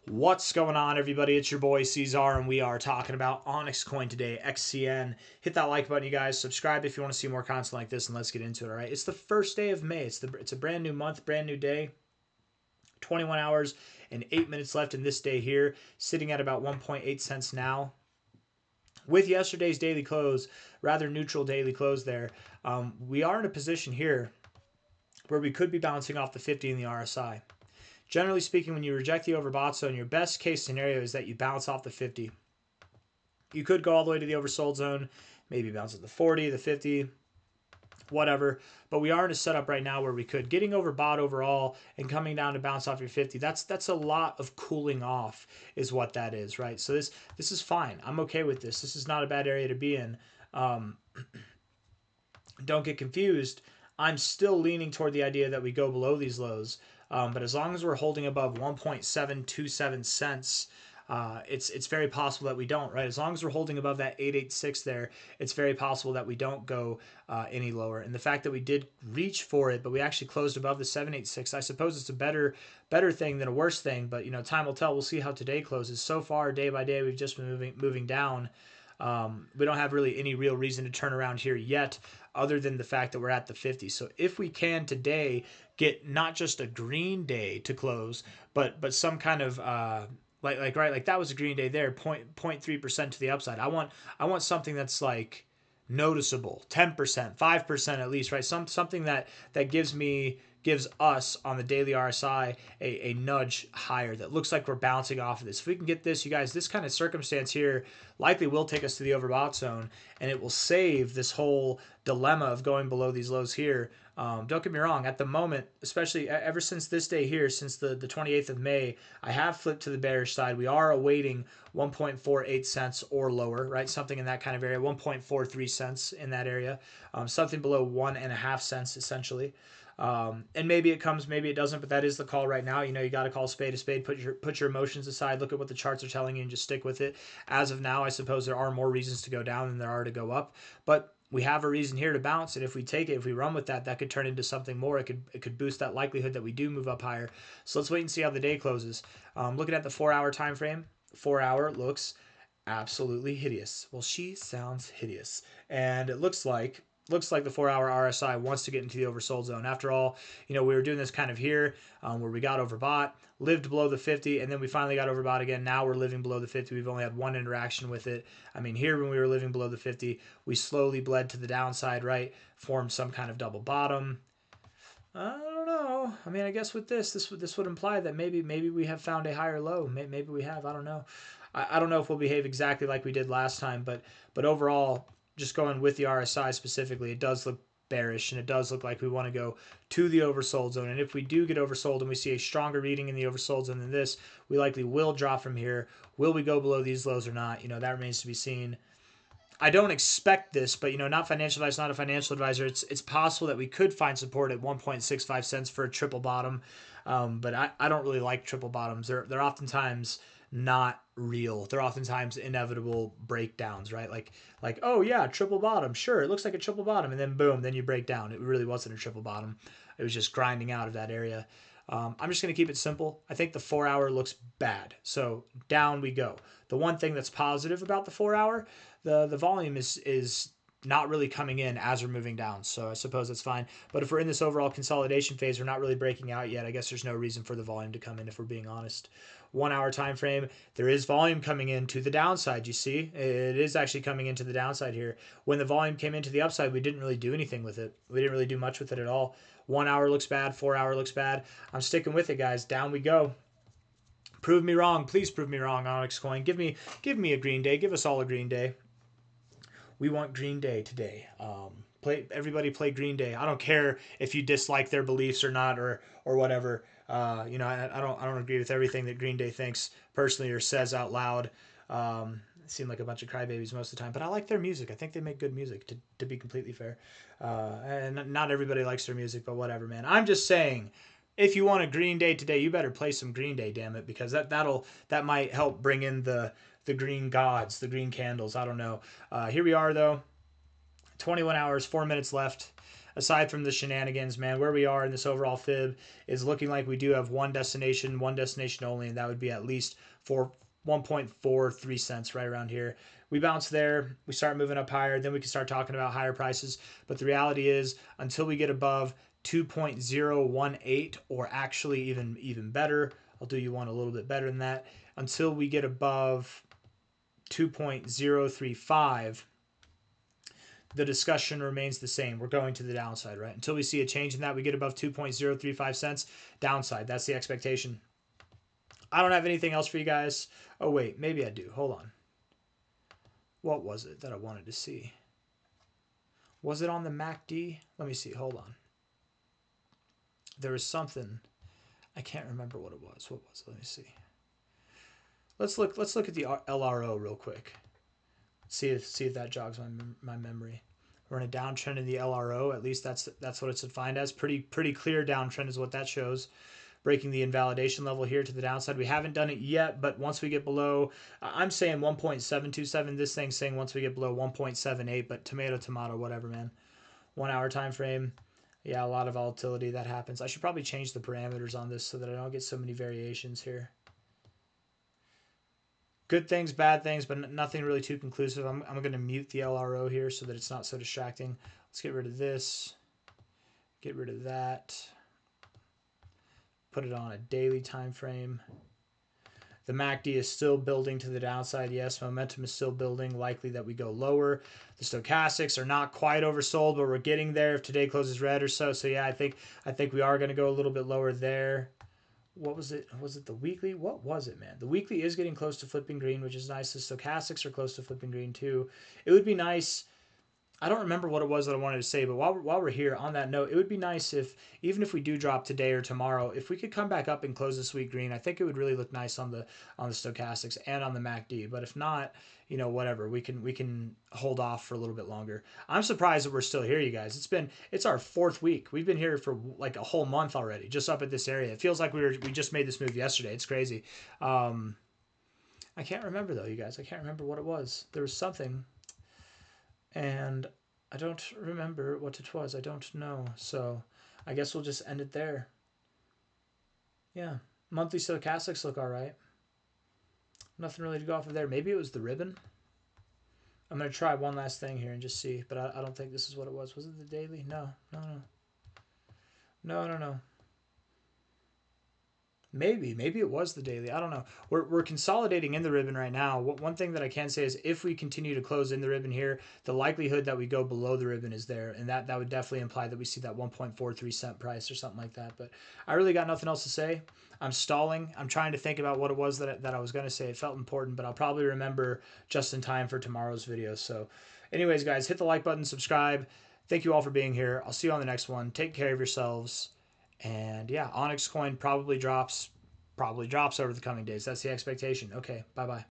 What's going on, everybody? It's your boy C-Zar, and we are talking about OnyxCoin today, XCN. Hit that like button, you guys. Subscribe if you want to see more content like this, and let's get into it. All right, it's the first day of May. It's a brand new month, brand new day. 21 hours and 8 minutes left in this day here, sitting at about 1.8 cents now. With yesterday's daily close, rather neutral daily close there, we are in a position here where we could be bouncing off the 50 in the RSI. Generally speaking, when you reject the overbought zone, your best case scenario is that you bounce off the 50. You could go all the way to the oversold zone, maybe bounce at the 40, the 50, whatever. But we are in a setup right now where we could. Getting overbought overall and coming down to bounce off your 50, that's a lot of cooling off is what that is, right? So this is fine. I'm okay with this. This is not a bad area to be in. Don't get confused. I'm still leaning toward the idea that we go below these lows. But as long as we're holding above 1.727 cents, it's very possible that we don't, right? As long as we're holding above that 886 there, it's very possible that we don't go any lower. And the fact that we did reach for it, but we actually closed above the 786, I suppose it's a better thing than a worse thing. But time will tell. We'll see how today closes. So far, day by day, we've just been moving down. We don't have really any real reason to turn around here yet, other than the fact that we're at the 50. So if we can today get not just a green day to close, but some kind of like that was a green day there, 0.3% to the upside. I want something that's like noticeable, 10%, 5% at least, right? Something that gives us on the daily RSI a nudge higher that looks like we're bouncing off of this. If we can get this, you guys, this kind of circumstance here likely will take us to the overbought zone, and it will save this whole dilemma of going below these lows here. Don't get me wrong, at the moment, especially ever since this day here, since the 28th of May, I have flipped to the bearish side. We are awaiting 1.48 cents or lower, right? Something in that kind of area, 1.43 cents in that area, something below 1.5 cents essentially. And maybe it comes, maybe it doesn't, but that is the call right now. You got to call a spade a spade. Put your emotions aside. Look at what the charts are telling you and just stick with it. As of now, I suppose there are more reasons to go down than there are to go up, but we have a reason here to bounce, and if we take it, if we run with that, that could turn into something more. It could boost that likelihood that we do move up higher. So let's wait and see how the day closes. Looking at the 4-hour time frame, 4-hour looks absolutely hideous. Well, she sounds hideous, and it looks like the 4-hour RSI wants to get into the oversold zone. After all, we were doing this kind of here where we got overbought, lived below the 50, and then we finally got overbought again. Now we're living below the 50. We've only had one interaction with it. I mean, here when we were living below the 50, we slowly bled to the downside, right? Formed some kind of double bottom. I don't know. I mean, I guess with this would imply that maybe we have found a higher low. Maybe we have. I don't know. I don't know if we'll behave exactly like we did last time, but overall, just going with the RSI specifically, it does look bearish, and it does look like we want to go to the oversold zone. And if we do get oversold and we see a stronger reading in the oversold zone than this, we likely will drop from here. Will we go below these lows or not? That remains to be seen. I don't expect this, but not financial advice, not a financial advisor. It's possible that we could find support at 1.65 cents for a triple bottom, but I don't really like triple bottoms. They're oftentimes not real. They're oftentimes inevitable breakdowns, right? Like oh yeah, triple bottom. Sure, it looks like a triple bottom, and then boom, then you break down. It really wasn't a triple bottom. It was just grinding out of that area. I'm just going to keep it simple. I think the 4-hour looks bad. So down we go. The one thing that's positive about the 4-hour, the volume is not really coming in as we're moving down. So I suppose that's fine. But if we're in this overall consolidation phase, we're not really breaking out yet. I guess there's no reason for the volume to come in if we're being honest. 1-hour time frame, there is volume coming in to the downside. You see, it is actually coming into the downside here. When the volume came into the upside, we didn't really do anything with it. We didn't really do much with it at all. 1-hour looks bad, 4-hour looks bad. I'm sticking with it, guys. Down we go. Prove me wrong. Please prove me wrong, OnyxCoin. Give me a green day. Give us all a green day. We want Green Day today. Everybody play Green Day. I don't care if you dislike their beliefs or not, or whatever. I don't agree with everything that Green Day thinks personally or says out loud. Seem like a bunch of crybabies most of the time, but I like their music. I think they make good music, to be completely fair. And not everybody likes their music, but whatever, man. I'm just saying, if you want a Green Day today, you better play some Green Day, damn it, because that might help bring in the green gods, the green candles. I don't know. Here we are though. 21 hours, 4 minutes left. aside from the shenanigans, man, where we are in this overall fib is looking like we do have one destination only, and that would be at least for 1.43 cents right around here. We bounce there, we start moving up higher, then we can start talking about higher prices. But the reality is, until we get above 2.018, or actually even better, I'll do you one a little bit better than that, until we get above 2.035, the discussion remains the same. We're going to the downside, right? Until we see a change in that, we get above 2.035 cents, downside. That's the expectation. I don't have anything else for you guys. Oh, wait, maybe I do. Hold on. What was it that I wanted to see? Was it on the MACD? Let me see. Hold on. There was something. I can't remember what it was. What was it? Let me see. Let's look at the LRO real quick. See if that jogs my memory. We're in a downtrend in the LRO. At least that's what it's defined as. Pretty clear downtrend is what that shows. Breaking the invalidation level here to the downside. We haven't done it yet, but once we get below, I'm saying 1.727. This thing's saying once we get below 1.78, but tomato, whatever, man. 1 hour time frame. Yeah, a lot of volatility that happens. I should probably change the parameters on this so that I don't get so many variations here. Good things, bad things, but nothing really too conclusive. I'm going to mute the LRO here so that it's not so distracting. Let's get rid of this. Get rid of that. Put it on a daily time frame. The MACD is still building to the downside. Yes, momentum is still building. Likely that we go lower. The stochastics are not quite oversold, but we're getting there if today closes red or so. So yeah, I think we are going to go a little bit lower there. What was it? Was it the weekly? What was it, man? The weekly is getting close to flipping green, which is nice. The stochastics are close to flipping green too. It would be nice. I don't remember what it was that I wanted to say, but while we're here on that note, it would be nice if, even if we do drop today or tomorrow, if we could come back up and close this week green. I think it would really look nice on the stochastics and on the MACD. But if not, you know, whatever, we can hold off for a little bit longer. I'm surprised that we're still here, you guys. It's our 4th week. We've been here for like a whole month already, just up at this area. It feels like we just made this move yesterday. It's crazy. I can't remember though, you guys. I can't remember what it was. There was something. And I don't remember what it was. I don't know. So I guess we'll just end it there. Yeah. Monthly stochastics look all right. Nothing really to go off of there. Maybe it was the ribbon. I'm going to try one last thing here and just see. But I don't think this is what it was. Was it the daily? No. Maybe it was the daily. I don't know. We're consolidating in the ribbon right now. One thing that I can say is if we continue to close in the ribbon here, the likelihood that we go below the ribbon is there, and that would definitely imply that we see that 1.43 cent price or something like that. But I really got nothing else to say. I'm stalling. I'm trying to think about what it was that I was going to say. It felt important, but I'll probably remember just in time for tomorrow's video. So anyways, guys, hit the like button, subscribe. Thank you all for being here. I'll see you on the next one. Take care of yourselves. And yeah, OnyxCoin probably drops over the coming days. That's the expectation. Okay, bye-bye.